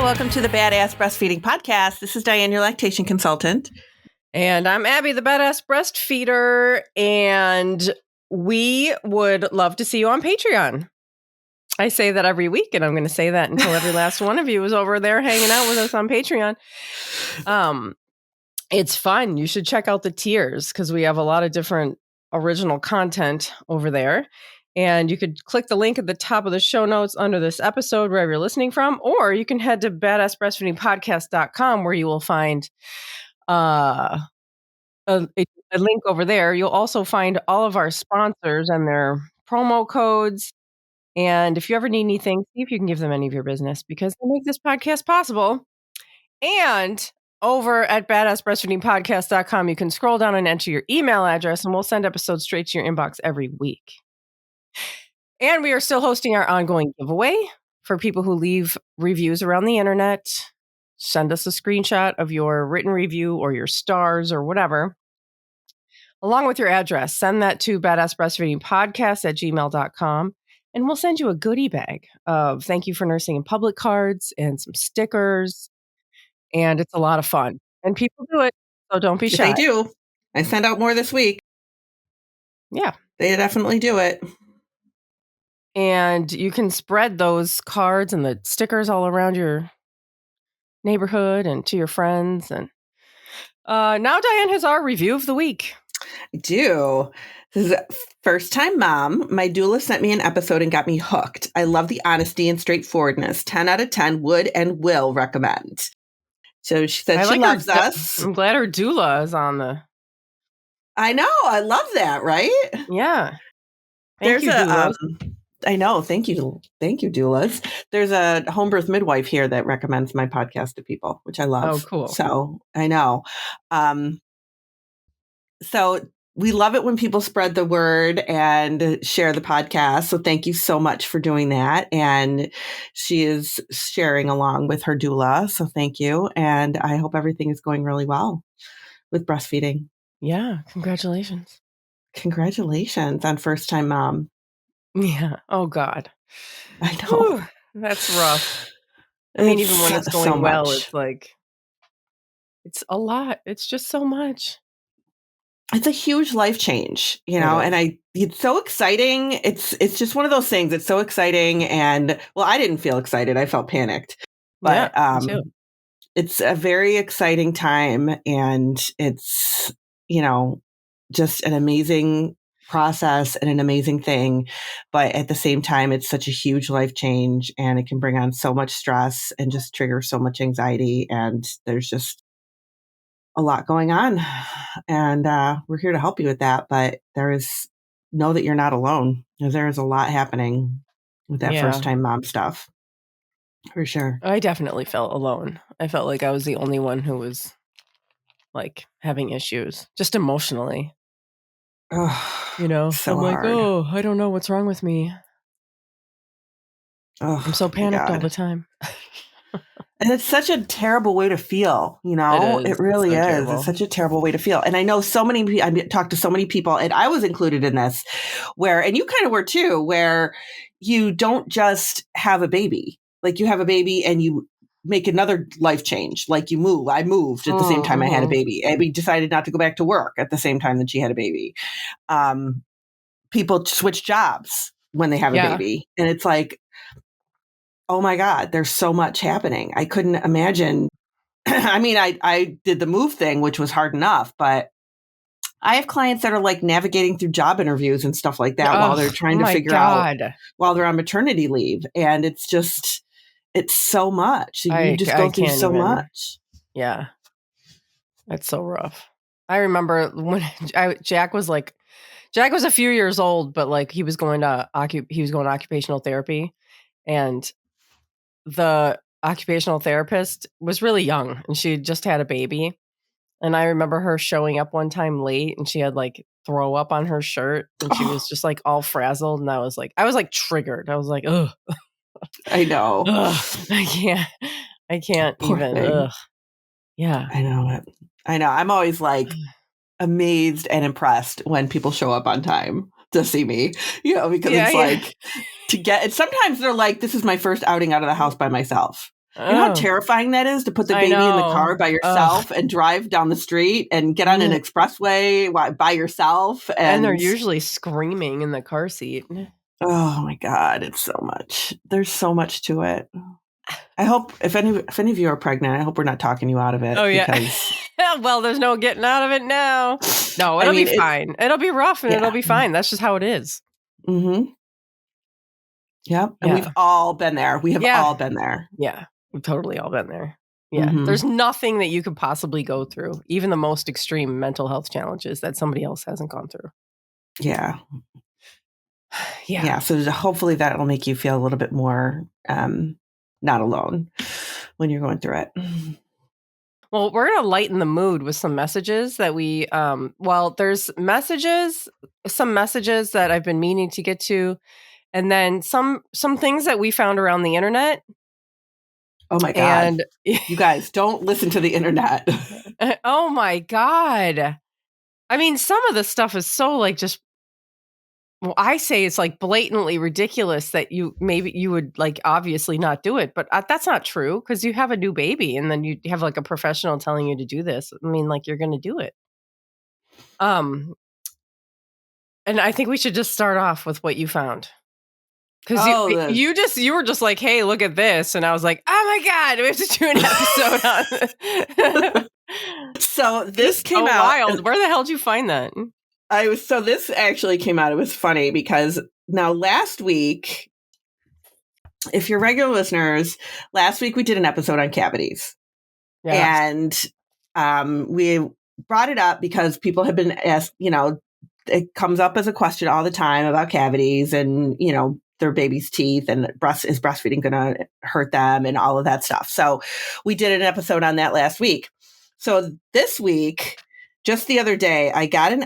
welcome to the Badass Breastfeeding Podcast. This is Dianne, your lactation consultant. And I'm Abby, the Badass Breastfeeder. And we would love to see you on Patreon. I say that every week, and I'm going to say that until every last one of you is over there hanging out with us on Patreon. It's fun. You should check out the tiers because we have a lot of different original content over there. And you could click the link at the top of the show notes under this episode, wherever you're listening from, or you can head to badassbreastfeedingpodcast.com where you will find a link over there. You'll also find all of our sponsors and their promo codes. And if you ever need anything, see if you can give them any of your business because they make this podcast possible. And over at badassbreastfeedingpodcast.com, you can scroll down and enter your email address, and we'll send episodes straight to your inbox every week. And we are still hosting our ongoing giveaway for people who leave reviews around the internet. Send us a screenshot of your written review or your stars or whatever, along with your address. Send that to badassbreastfeedingpodcast@gmail.com, and we'll send you a goodie bag of thank you for nursing in public cards and some stickers. And it's a lot of fun. And people do it, so don't be shy. They do. I sent out more this week. Yeah. They definitely do it. And you can spread those cards and the stickers all around your neighborhood and to your friends. And now Dianne has our review of the week. I do. This is First Time Mom. My doula sent me an episode and got me hooked. I love the honesty and straightforwardness. 10 out of 10 would and will recommend. So she said she loves us. I'm glad her doula is on the... I know. I love that, right? Yeah. Thank you, doulas. I know. Thank you. Thank you, doulas. There's a home birth midwife here that recommends my podcast to people, which I love. Oh, cool. So I know. So we love it when people spread the word and share the podcast. So thank you so much for doing that. And she is sharing along with her doula. So thank you. And I hope everything is going really well with breastfeeding. Yeah. Congratulations. Congratulations on First Time Mom. Yeah. Oh, God. I know. Whew, that's rough. I mean, even when it's going well, it's like, it's a lot. It's just so much. It's a huge life change, you know, and it's so exciting. It's just one of those things. It's so exciting. And well, I didn't feel excited. I felt panicked, but it's a very exciting time, and it's, you know, just an amazing process and an amazing thing. But at the same time, it's such a huge life change, and it can bring on so much stress and just trigger so much anxiety. And there's just a lot going on, and we're here to help you with that. But know that you're not alone. There is a lot happening with that first time mom stuff, for sure. I definitely felt alone. I felt like I was the only one who was like having issues, just emotionally. Oh, you know, so I'm like, hard. oh, I don't know what's wrong with me. Oh, I'm so panicked all the time. And it's such a terrible way to feel, you know, it really is. Terrible. It's such a terrible way to feel. And I know I talked to so many people, and I was included in this, and you kind of were too, where you don't just have a baby, like you have a baby and you make another life change. Like you move. I moved at the same time I had a baby. Abby decided not to go back to work at the same time that she had a baby. People switch jobs when they have a baby. And it's like, oh my God, there's so much happening. I couldn't imagine. I mean, I did the move thing, which was hard enough, but I have clients that are like navigating through job interviews and stuff like that while they're trying to figure out while they're on maternity leave. And it's so much. You just go through so much. Yeah. That's so rough. I remember when Jack was a few years old, but like he was going to occupational therapy, and the occupational therapist was really young, and she had just had a baby. And I remember her showing up one time late, and she had like throw up on her shirt, and she was just like all frazzled. And I was like triggered. I was like, ugh. I know. Ugh, I can't Poor even. thing. Ugh. Yeah. I know it. I know. I'm always like amazed and impressed when people show up on time to see me, you know, because it's like to get, and sometimes they're like, this is my first outing out of the house by myself. You know how terrifying that is to put the baby in the car by yourself and drive down the street and get on an expressway by yourself. And they're usually screaming in the car seat. Oh my God, it's so much. There's so much to it. I hope if any of you are pregnant, I hope we're not talking you out of it. Oh, yeah. Because... well, there's no getting out of it now. No, it'll be fine. It'll be rough and it'll be fine. That's just how it is. Mm-hmm. Yep. And we've all been there. We have all been there. Yeah. We've totally all been there. Yeah. Mm-hmm. There's nothing that you could possibly go through, even the most extreme mental health challenges that somebody else hasn't gone through. Yeah. Yeah. So hopefully that will make you feel a little bit more not alone when you're going through it. Well, we're going to lighten the mood with some messages that we, there's some messages that I've been meaning to get to, and then some things that we found around the internet. Oh my God. And you guys, don't listen to the internet. Oh my God. I mean, some of the stuff is so like just, well, I say it's like blatantly ridiculous that you would like obviously not do it, but that's not true because you have a new baby and then you have like a professional telling you to do this. I mean, like you're going to do it. And I think we should just start off with what you found. Because you were just like, hey, look at this. And I was like, oh my God, we have to do an episode on it. So this came out. Wild. Where the hell did you find that? So this actually came out. It was funny because now last week, if you're regular listeners, last week we did an episode on cavities. Yeah. And we brought it up because people have been asked, it comes up as a question all the time about cavities and, their baby's teeth and is breastfeeding going to hurt them and all of that stuff. So we did an episode on that last week. So this week, just the other day, I got I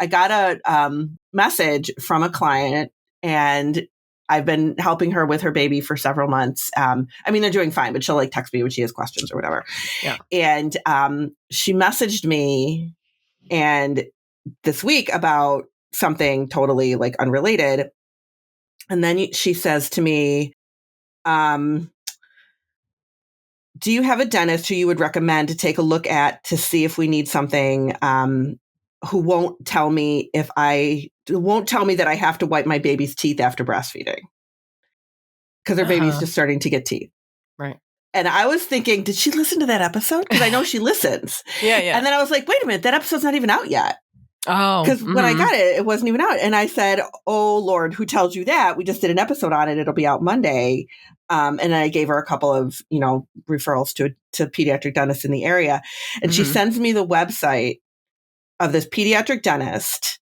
got a message from a client, and I've been helping her with her baby for several months. They're doing fine, but she'll like text me when she has questions or whatever. Yeah. And she messaged me and this week about something totally like unrelated. And then she says to me, do you have a dentist who you would recommend to take a look at to see if we need something, who won't tell me that I have to wipe my baby's teeth after breastfeeding? Because her baby's just starting to get teeth. Right. And I was thinking, did she listen to that episode? Because I know she listens. Yeah. And then I was like, wait a minute, that episode's not even out yet. Oh. Because when I got it, it wasn't even out. And I said, oh, Lord, who tells you that? We just did an episode on it. It'll be out Monday. And I gave her a couple of, referrals to pediatric dentists in the area. And she sends me the website of this pediatric dentist.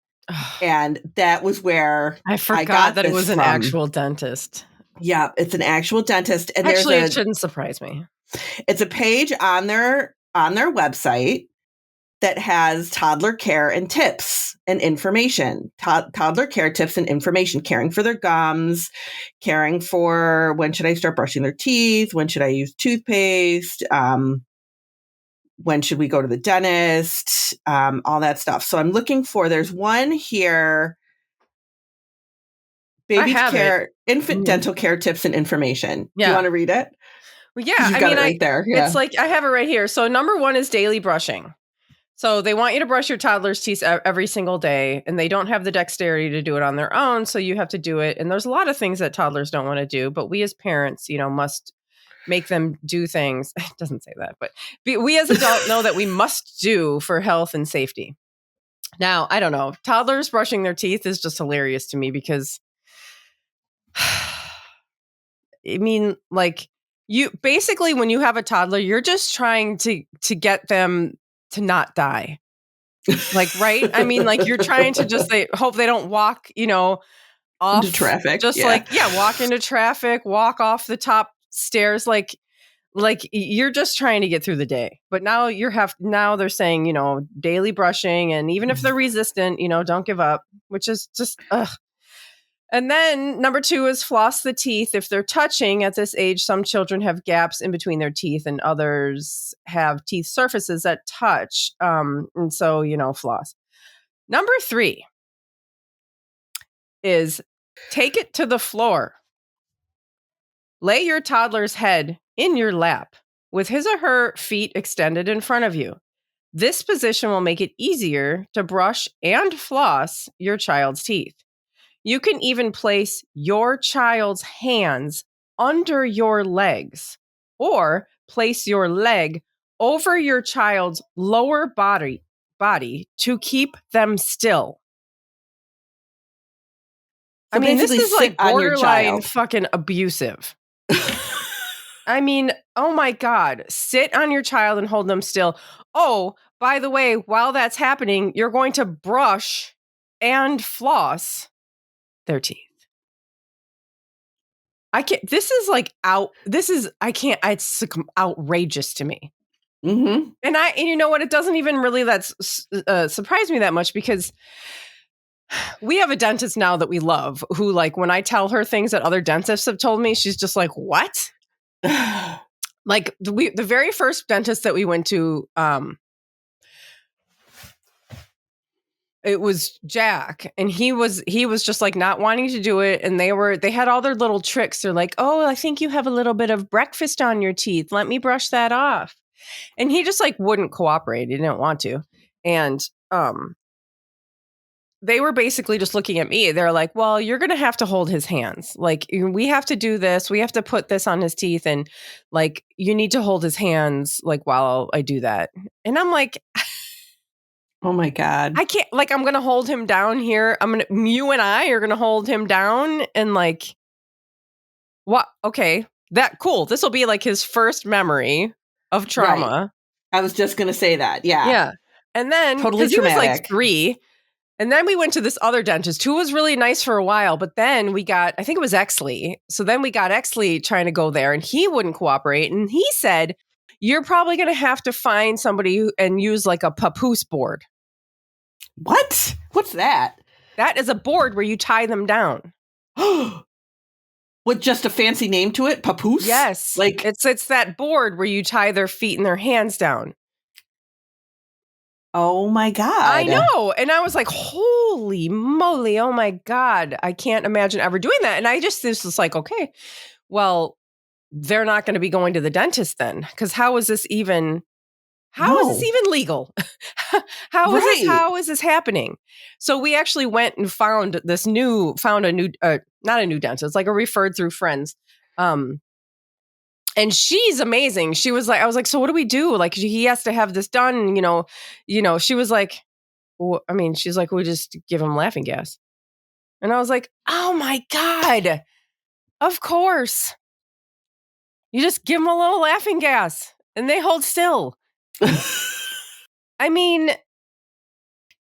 And that was where I forgot that it was an actual dentist. Yeah, it's an actual dentist. And actually, it shouldn't surprise me. It's a page on their website that has toddler care and tips and information, toddler care tips and information, caring for their gums, caring for when should I start brushing their teeth, when should I use toothpaste, when should we go to the dentist, all that stuff. So I'm looking there's one here, baby care, infant dental care tips and information. Yeah. Do you want to read it? Well, yeah. You've got it right there. Yeah. It's like, I have it right here. So number 1 is daily brushing. So they want you to brush your toddler's teeth every single day, and they don't have the dexterity to do it on their own. So you have to do it. And there's a lot of things that toddlers don't want to do, but we as parents, must make them do things. It doesn't say that, but we as adults know that we must do for health and safety. Now, I don't know. Toddlers brushing their teeth is just hilarious to me because you basically, when you have a toddler, you're just trying to get them to not die. Right? You're trying to just hope they don't walk, off into traffic. Just walk into traffic, walk off the top stairs. Like you're just trying to get through the day. But now they're saying, daily brushing. And even if they're resistant, don't give up, which is just, ugh. And then number 2 is floss the teeth. If they're touching at this age, some children have gaps in between their teeth and others have teeth surfaces that touch. And so, floss. Number 3 is take it to the floor. Lay your toddler's head in your lap with his or her feet extended in front of you. This position will make it easier to brush and floss your child's teeth. You can even place your child's hands under your legs or place your leg over your child's lower body to keep them still. So I mean, this is like borderline fucking abusive. I mean, oh my God, sit on your child and hold them still. Oh, by the way, while that's happening, you're going to brush and floss their teeth. I can't, this is like it's outrageous to me. Mm-hmm. And you know what? It doesn't even really surprise me that much because we have a dentist now that we love who, like, when I tell her things that other dentists have told me, she's just like, what? Like the very first dentist that we went to, it was Jack, and he was just like not wanting to do it. And they had all their little tricks. They're like, oh, I think you have a little bit of breakfast on your teeth. Let me brush that off. And he just like wouldn't cooperate. He didn't want to. And, they were basically just looking at me. They're like, well, you're going to have to hold his hands. Like, we have to do this. We have to put this on his teeth. And like, you need to hold his hands like while I do that. And I'm like, oh my God. I can't, like, I'm going to hold him down here. You and I are going to hold him down. And like, what? Okay. Cool. This will be like his first memory of trauma. Right. I was just going to say that. Yeah. Yeah. And then, totally he was traumatic. like 3. And then we went to this other dentist who was really nice for a while, but then we got, I think it was Exley. So then we got Exley trying to go there and he wouldn't cooperate. And he said, you're probably going to have to find somebody and use like a papoose board. What? What's that? That is a board where you tie them down. With just a fancy name to it? Papoose? Yes. Like it's that board where you tie their feet and their hands down. Oh my God. I know. And I was like, holy moly. Oh my God. I can't imagine ever doing that. And this was like, okay, well, they're not going to be going to the dentist then. Because how is this even legal? How is this happening? So we actually went and found a new, not a new dentist, like a referred through friends. And she's amazing. She was like, I was like, so what do we do? Like, he has to have this done, you know, she was like, well, I mean, she's like, we just give him laughing gas. And I was like, oh my God, of course. You just give them a little laughing gas and they hold still. I mean,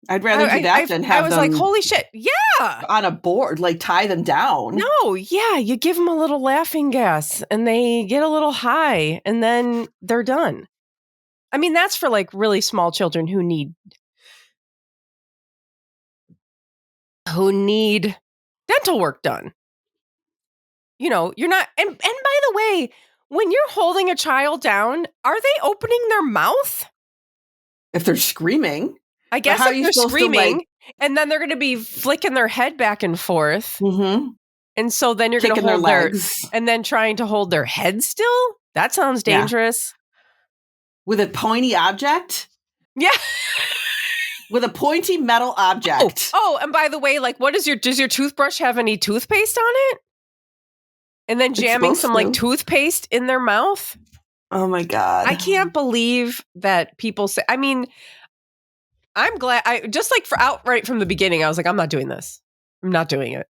I'd rather do that than have them. I was like, holy shit. Yeah. On a board, like tie them down. No. Yeah. You give them a little laughing gas and they get a little high and then they're done. I mean, that's for like really small children who need dental work done. You know, you're not, and by the way, when you're holding a child down, are they opening their mouth? If they're screaming. I guess if they're screaming, and then they're going to be flicking their head back and forth. Mm-hmm. And so then you're going to hold their legs. And then trying to hold their head still? That sounds dangerous. Yeah. With a pointy object? Yeah. With a pointy metal object. Oh, and by the way, like, does your toothbrush have any toothpaste on it? And then jamming some like toothpaste in their mouth? Oh my God. I can't believe that people say, I mean, I'm glad just like outright from the beginning, I was like, I'm not doing this. I'm not doing it.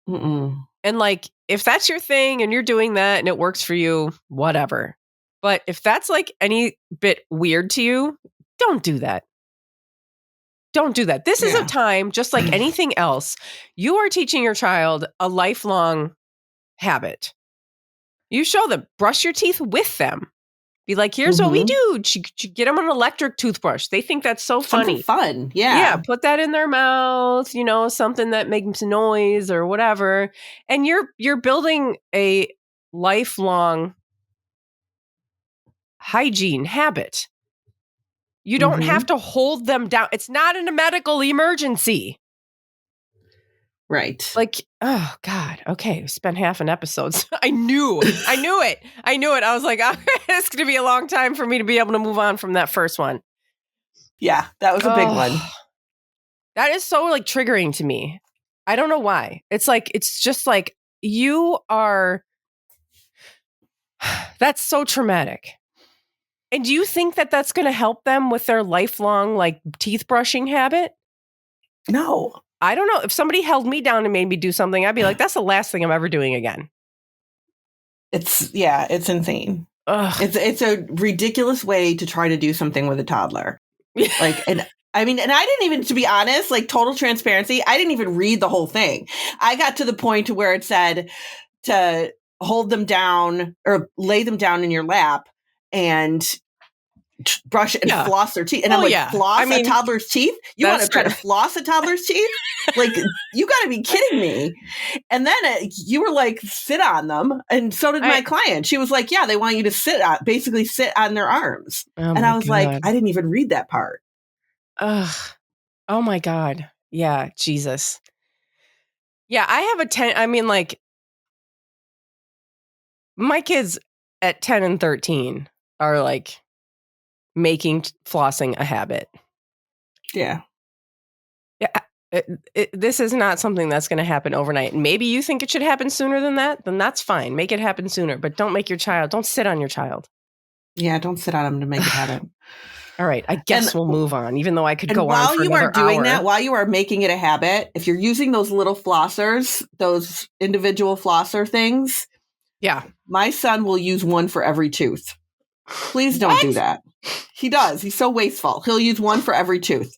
Mm-mm. And like, if that's your thing and you're doing that and it works for you, whatever. But if that's like any bit weird to you, don't do that. Don't do that. This is a time, just like anything else, you are teaching your child a lifelong habit. You show them, brush your teeth with them. Be like, here's what we do. Get them an electric toothbrush. They think that's so funny. Something fun. Yeah. Yeah. Put that in their mouth, you know, something that makes noise or whatever. And you're building a lifelong hygiene habit. You don't have to hold them down. It's not a medical emergency. Right. Like, oh God. Okay. We spent half an episode. I knew it. I was like, it's going to be a long time for me to be able to move on from that first one. Yeah, that was a big one. That is so like triggering to me. I don't know why. It's just like you are. That's so traumatic. And do you think that that's going to help them with their lifelong like teeth brushing habit? No. I don't know. If somebody held me down and made me do something, I'd be like, that's the last thing I'm ever doing again. It's insane. Ugh. It's a ridiculous way to try to do something with a toddler. Like, and I didn't even, to be honest, like total transparency, I didn't even read the whole thing. I got to the point to where it said to hold them down or lay them down in your lap and brush and floss their teeth. And I'm like, floss a toddler's teeth? You want to try to floss a toddler's teeth? Like, you got to be kidding me. And then you were like, sit on them. And so did my client. She was like, yeah, they want you to basically sit on their arms. And I was like, I didn't even read that part. Ugh. Oh my God. Yeah. Jesus. Yeah. I have my kids at 10 and 13 are like making flossing a habit. Yeah. Yeah. This is not something that's going to happen overnight. Maybe you think it should happen sooner than that. Then that's fine. Make it happen sooner. But don't sit on your child. Yeah. Don't sit on them to make it happen. All right. I guess we'll move on, even though I could go on for another hour. While you are doing that, while you are making it a habit, if you're using those little flossers, those individual flosser things. Yeah. My son will use one for every tooth. Please don't do that. He does. He's so wasteful. He'll use one for every tooth.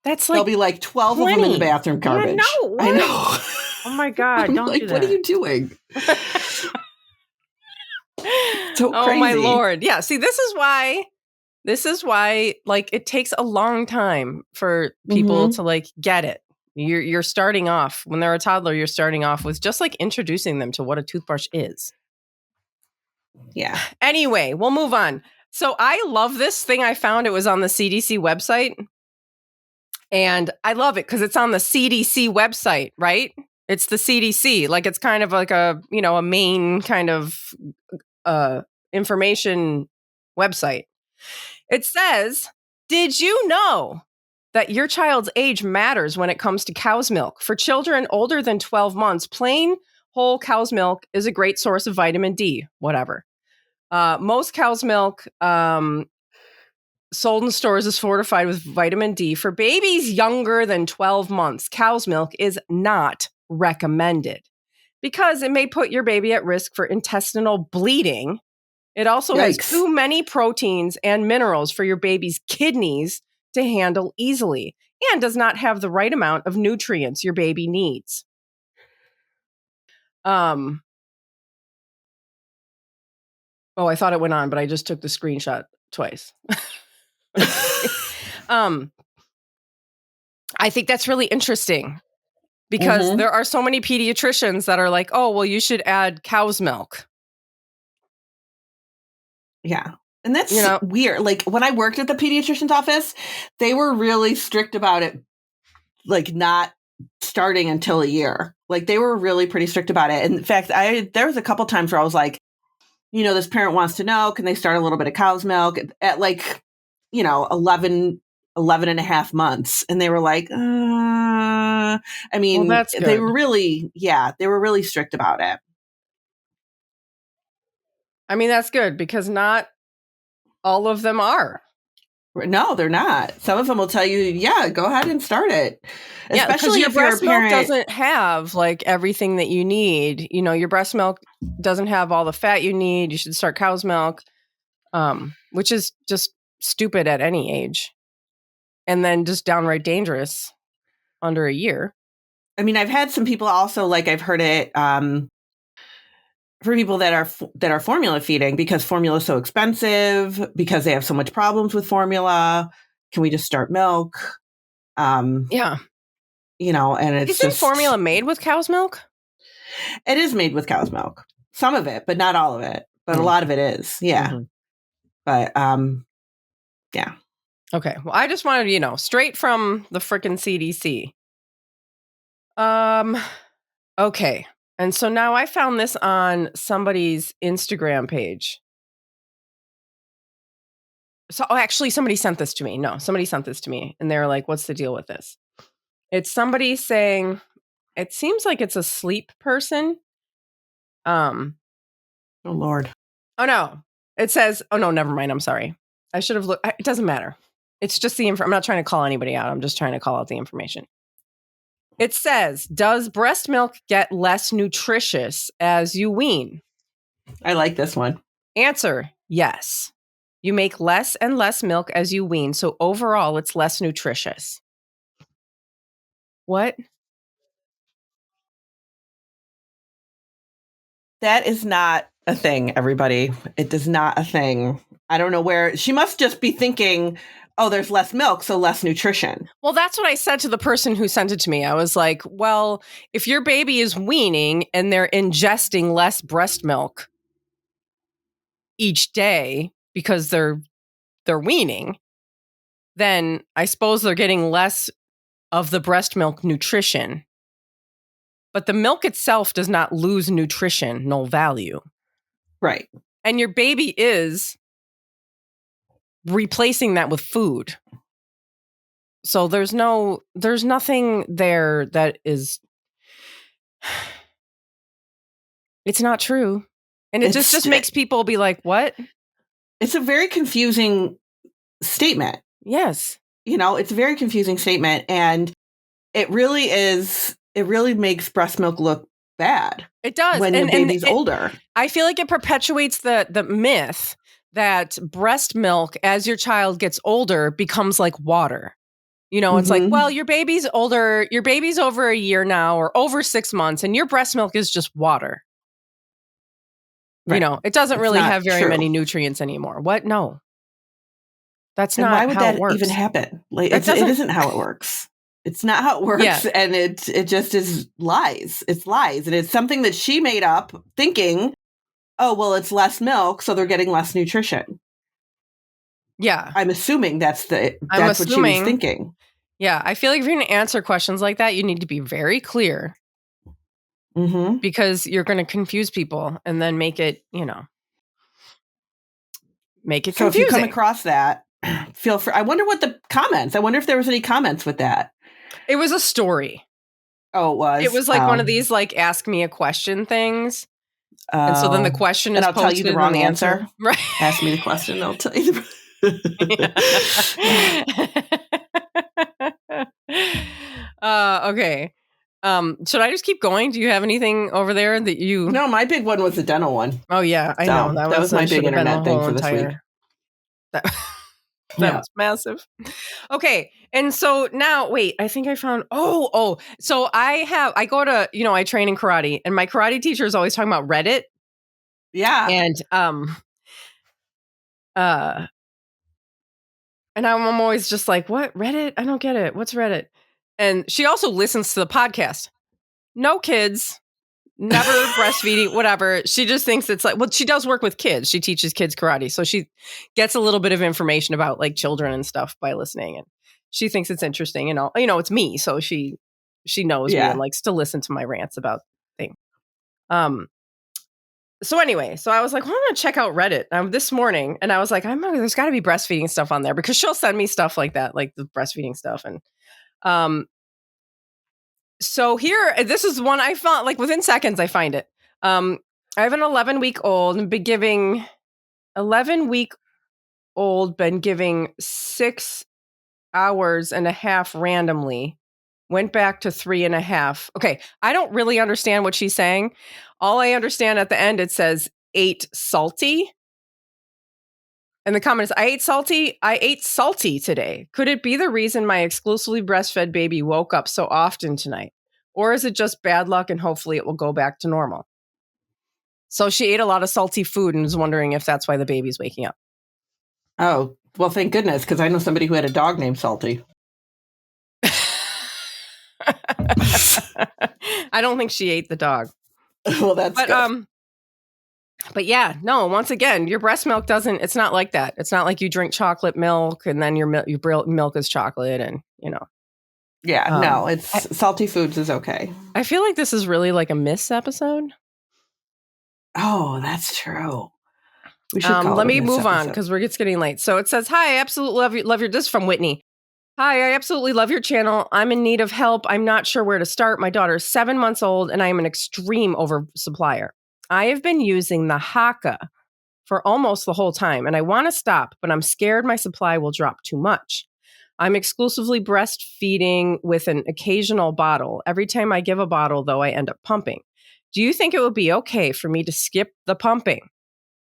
That's like there'll be like 12 of them in the bathroom garbage. No, I know. Oh my God. Don't do that. What are you doing? So crazy. Oh my Lord. Yeah. See, this is why like it takes a long time for people to like get it. You're starting off when they're a toddler, you're starting off with just like introducing them to what a toothbrush is. Yeah. Anyway, we'll move on. So I love this thing I found. It was on the CDC website. And I love it because it's on the CDC website, right? It's the CDC. Like it's kind of like a main kind of information website. It says, did you know that your child's age matters when it comes to cow's milk? For children older than 12 months, plain whole cow's milk is a great source of vitamin D, whatever. Most cow's milk sold in stores is fortified with vitamin D. For babies younger than 12 months, cow's milk is not recommended because it may put your baby at risk for intestinal bleeding. It also has too many proteins and minerals for your baby's kidneys to handle easily and does not have the right amount of nutrients your baby needs. Oh, I thought it went on, but I just took the screenshot twice. I think that's really interesting because there are so many pediatricians that are like, oh, well, you should add cow's milk. Yeah. And that's weird. Like when I worked at the pediatrician's office, they were really strict about it, like not starting until a year. Like they were really pretty strict about it. And in fact, there was a couple times where I was like, this parent wants to know, can they start a little bit of cow's milk at like, 11 and a half months. And they were like, well, they were really strict about it. I mean, that's good because not all of them are. No, they're not. Some of them will tell you, yeah, go ahead and start it. Especially if your breast milk doesn't have like everything that you need. Your breast milk doesn't have all the fat you need. You should start cow's milk, which is just stupid at any age. And then just downright dangerous under a year. I mean, I've had some people also, like I've heard it for people that are formula feeding because formula is so expensive, because they have so much problems with formula. Can we just start milk? Yeah. And it's Isn't formula made with cow's milk? It is made with cow's milk. Some of it, but not all of it. But a lot of it is. Yeah. Mm-hmm. But, yeah. Okay. Well, I just wanted, straight from the frickin' CDC. Okay. And so now I found this on somebody's Instagram page. So actually somebody sent this to me. No, somebody sent this to me and they're like, what's the deal with this? It's somebody saying, it seems like it's a sleep person. Oh, Lord. Oh, no. It says, oh, no, never mind. I'm sorry. I should have looked. It doesn't matter. It's just the info. I'm not trying to call anybody out. I'm just trying to call out the information. It says, does breast milk get less nutritious as you wean? I like this one. Answer, yes. You make less and less milk as you wean, so overall it's less nutritious. What? That is not a thing, everybody. It is not a thing. I don't know where. She must just be thinking, oh, there's less milk, so less nutrition. Well, that's what I said to the person who sent it to me. I was like, well, if your baby is weaning and they're ingesting less breast milk each day because they're weaning, then I suppose they're getting less of the breast milk nutrition. But the milk itself does not lose nutrition, no value. Right. And your baby is replacing that with food. So there's nothing there that is, it's not true. And it just makes people be like, what? It's a very confusing statement. Yes. It's a very confusing statement. And it really makes breast milk look bad. It does. When your baby's older. I feel like it perpetuates the myth that breast milk, as your child gets older, becomes like water. It's like, well, your baby's older, your baby's over a year now or over 6 months, and your breast milk is just water. Right. It doesn't really have very many nutrients anymore. What? No. That's not how it works. Why would that even happen? Like, it isn't how it works. It's not how it works. Yeah. And it just is lies. It's lies. And it's something that she made up thinking, oh, well, it's less milk, so they're getting less nutrition. Yeah. I'm assuming that's what she was thinking. Yeah. I feel like if you're going to answer questions like that, you need to be very clear. Mm-hmm. Because you're going to confuse people and then make it, make it confusing. So if you come across that, feel free. I wonder if there was any comments with that. It was a story. Oh, it was? It was like one of these, like, ask me a question things. And so then the question is I'll tell you the wrong answer. Right. Ask me the question. I'll tell you okay. Should I just keep going? Do you have anything over there that you... No, my big one was the dental one. Oh, yeah, I know. That was my big internet thing for this week. That was massive. Okay. And so now, wait, I think I found, so I go to, I train in karate, and my karate teacher is always talking about Reddit. Yeah. And, and I'm always just like, what? Reddit? I don't get it. What's Reddit? And she also listens to the podcast. No kids, never breastfeeding, whatever. She just thinks it's like, well, she does work with kids. She teaches kids karate. So she gets a little bit of information about like children and stuff by listening. And she thinks it's interesting. And it's me. So she knows me and likes to listen to my rants about things. So anyway, so I was like, well, I'm going to check out Reddit this morning. And I was like, there's got to be breastfeeding stuff on there because she'll send me stuff like that, like the breastfeeding stuff. And so here, this is one I found, like within seconds, I find it. I have an 11-week-old and been giving 6 hours and a half randomly. Went back to 3.5. Okay, I don't really understand what she's saying. All I understand at the end, it says, ate salty. And the comment is, I ate salty today. Could it be the reason my exclusively breastfed baby woke up so often tonight? Or is it just bad luck and hopefully it will go back to normal? So she ate a lot of salty food and was wondering if that's why the baby's waking up. Oh, well, thank goodness, because I know somebody who had a dog named Salty. I don't think she ate the dog. Well, that's good. But yeah, no, once again, your breast milk it's not like that. It's not like you drink chocolate milk and then your milk is chocolate and, Yeah, no, it's salty foods is okay. I feel like this is really like a miss episode. Oh, that's true. We should let me move on because it's getting late. So it says, "Hi, I absolutely love your." This is from Whitney. "Hi, I absolutely love your channel. I'm in need of help. I'm not sure where to start. My daughter is 7 months old, and I am an extreme oversupplier. I have been using the Haka for almost the whole time, and I want to stop, but I'm scared my supply will drop too much. I'm exclusively breastfeeding with an occasional bottle. Every time I give a bottle, though, I end up pumping. Do you think it would be okay for me to skip the pumping?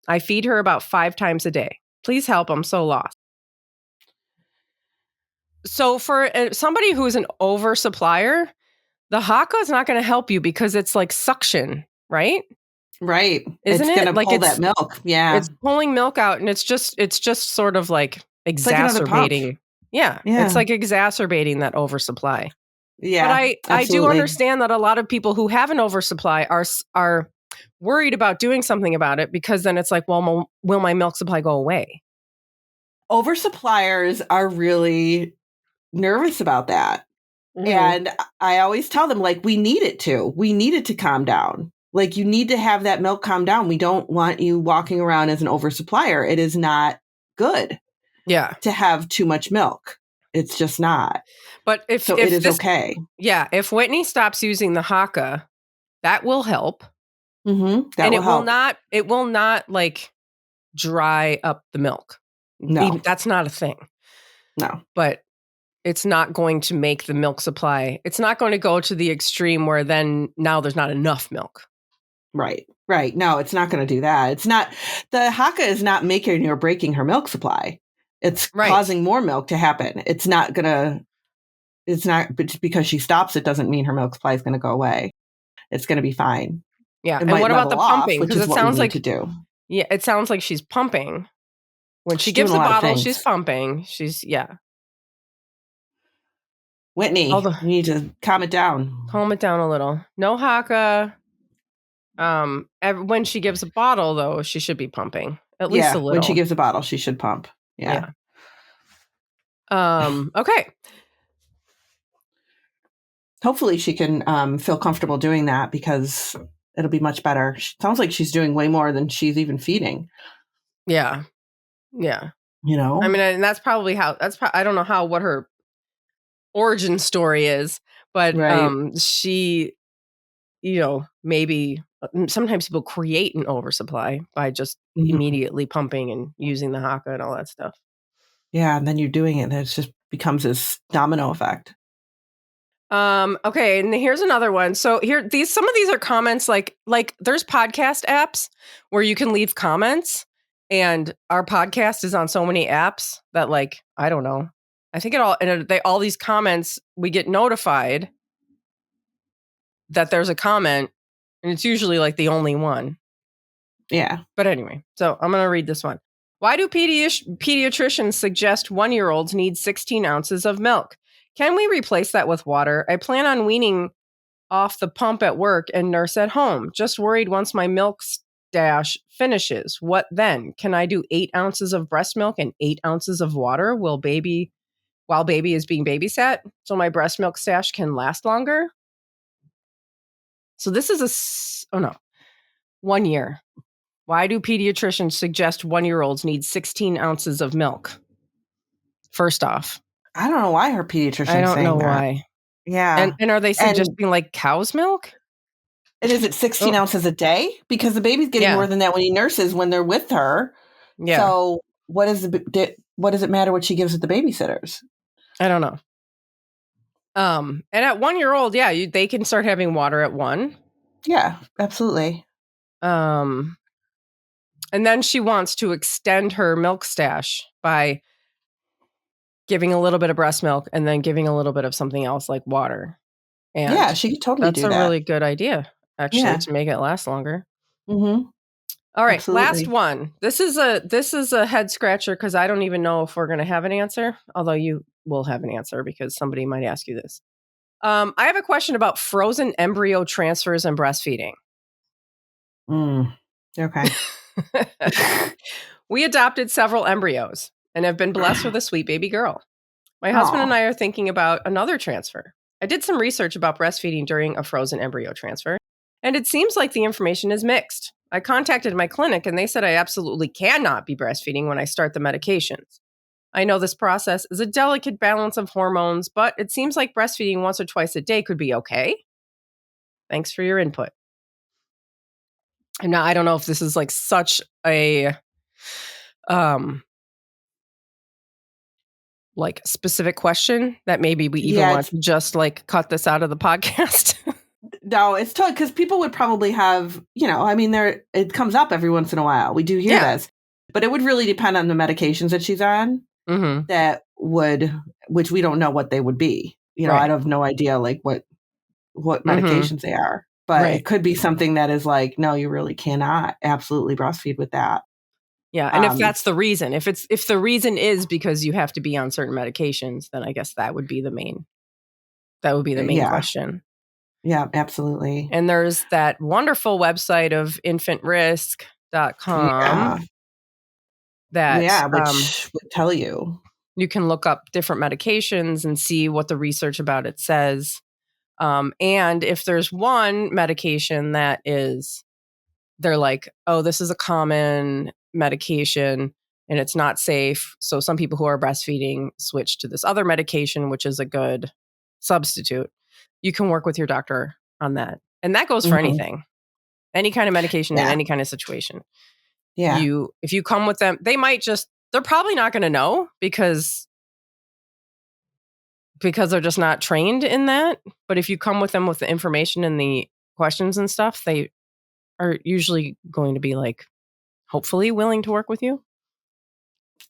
I feed her about 5 times a day. Please help. I'm so lost." So for somebody who is an oversupplier, the Haka is not going to help you because it's like suction, right? Right. Isn't it's it? Gonna like pull that milk. Yeah. It's pulling milk out, and it's just sort of like exacerbating. Like yeah. It's like exacerbating that oversupply. Yeah. But I do understand that a lot of people who have an oversupply are worried about doing something about it, because then it's like, well, will my milk supply go away? Oversuppliers are really nervous about that. Mm-hmm. And I always tell them, like, we need it to calm down. Like, you need to have that milk calm down. We don't want you walking around as an oversupplier. It is not good. Yeah. To have too much milk. It's just not. But if it is okay. Yeah. If Whitney stops using the Haka, that will help. Mm-hmm. And it will not like dry up the milk. No. That's not a thing. No. But it's not going to make the milk supply. It's not going to go to the extreme where then now there's not enough milk. Right. No, it's not going to do that. It's not, the Haka is not making or breaking her milk supply. It's causing more milk to happen. It's not, but because she stops, it doesn't mean her milk supply is going to go away. It's going to be fine. Yeah. And what about the pumping? Which is what we need to do. Yeah. It sounds like she's pumping. When she gives the bottle, she's pumping. Whitney, you need to calm it down. Calm it down a little. No Haka. When she gives a bottle, though, she should be pumping at least a little. When she gives a bottle, she should pump. Yeah. Okay. Hopefully, she can feel comfortable doing that, because it'll be much better. Sounds like she's doing way more than she's even feeding. Yeah. Yeah. I mean, and that's probably I don't know what her origin story is, but she, maybe sometimes people create an oversupply by just immediately pumping and using the Haka and all that stuff. Yeah, and then you're doing it, and it just becomes this domino effect. Okay, and here's another one. So some of these are comments like there's podcast apps where you can leave comments, and our podcast is on so many apps that, like, I don't know. I think all these comments, we get notified that there's a comment, and it's usually like the only one. Yeah. But anyway, so I'm going to read this one. Why do pediatricians suggest 1-year-olds need 16 ounces of milk? Can we replace that with water? I plan on weaning off the pump at work and nurse at home. Just worried once my milk stash finishes. What then? Can I do 8 ounces of breast milk and 8 ounces of water while baby is being babysat, so my breast milk stash can last longer? So this is 1 year. Why do pediatricians suggest 1-year-olds need 16 ounces of milk? First off, I don't know why her pediatrician. I don't know why. Yeah. And are they suggesting like cow's milk? And is it 16 ounces a day? Because the baby's getting more than that when he nurses, when they're with her. Yeah. So what does it matter what she gives at the babysitters? I don't know. And at 1-year-old, they can start having water at 1. Yeah, absolutely. And then she wants to extend her milk stash by giving a little bit of breast milk and then giving a little bit of something else like water. And she could totally do that. That's a really good idea, actually, to make it last longer. Mm-hmm. All right, last one. This is a head scratcher because I don't even know if we're going to have an answer, although you will have an answer because somebody might ask you this. I have a question about frozen embryo transfers and breastfeeding. Okay. We adopted several embryos and have been blessed with a sweet baby girl. My husband and I are thinking about another transfer. I did some research about breastfeeding during a frozen embryo transfer, and it seems like the information is mixed. I contacted my clinic, and they said I absolutely cannot be breastfeeding when I start the medications. I know this process is a delicate balance of hormones, but it seems like breastfeeding once or twice a day could be okay. Thanks for your input. And now I don't know if this is like such a like specific question that maybe we even want to just like cut this out of the podcast. No, it's totally, because people would probably have, I mean, it comes up every once in a while. We do hear this, but it would really depend on the medications that she's on. Which we don't know what they would be. I have no idea like what medications they are, but it could be something that is like, no, you really cannot absolutely breastfeed with that. Yeah. And if that's the reason, if the reason is because you have to be on certain medications, then I guess that would be the main question. Yeah, absolutely. And there's that wonderful website of infantrisk.com which would tell you. You can look up different medications and see what the research about it says. And if there's one medication that they're like, oh, this is a common medication and it's not safe. So some people who are breastfeeding switch to this other medication, which is a good substitute. You can work with your doctor on that. And that goes for anything, any kind of medication in any kind of situation. Yeah. If you come with them, they're probably not going to know because they're just not trained in that. But if you come with them with the information and the questions and stuff, they are usually going to be like, hopefully willing to work with you.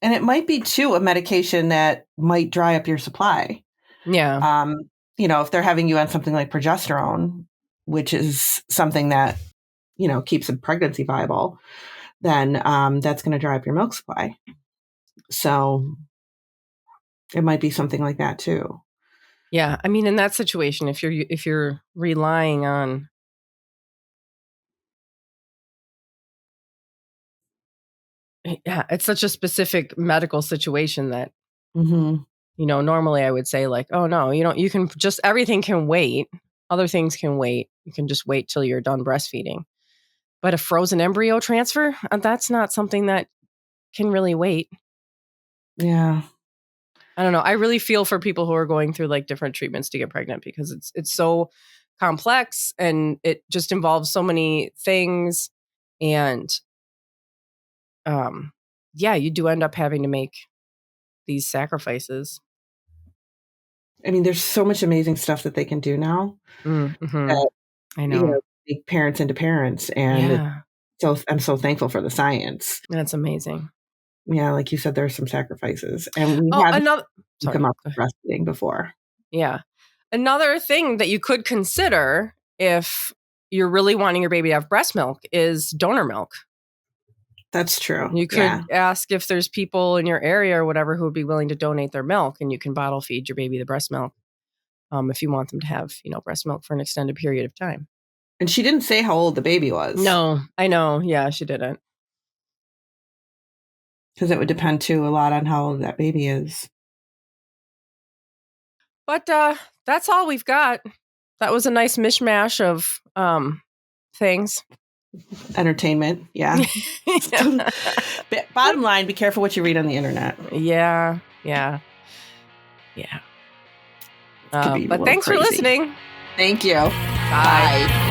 And it might be too a medication that might dry up your supply. Yeah. If they're having you on something like progesterone, which is something that, keeps a pregnancy viable, then that's going to dry up your milk supply. So it might be something like that too. Yeah. I mean, in that situation, if you're relying on it's such a specific medical situation that, normally I would say like, oh no, you can just, everything can wait. Other things can wait. You can just wait till you're done breastfeeding. But a frozen embryo transfer, that's not something that can really wait. Yeah. I don't know. I really feel for people who are going through like different treatments to get pregnant because it's so complex and it just involves so many things. And you do end up having to make these sacrifices. I mean, there's so much amazing stuff that they can do now. That, I know. make parents into parents. And so I'm so thankful for the science. That's amazing. Yeah, like you said, there's some sacrifices. And we have come up with breastfeeding before. Yeah. Another thing that you could consider if you're really wanting your baby to have breast milk is donor milk. That's true. You could ask if there's people in your area or whatever who would be willing to donate their milk, and you can bottle feed your baby the breast milk if you want them to have, breast milk for an extended period of time. And she didn't say how old the baby was. No, I know. Yeah, she didn't. Because it would depend too a lot on how old that baby is. But that's all we've got. That was a nice mishmash of things. Entertainment, yeah. Bottom line, be careful what you read on the internet. Yeah. But thanks for listening. Thank you. Bye.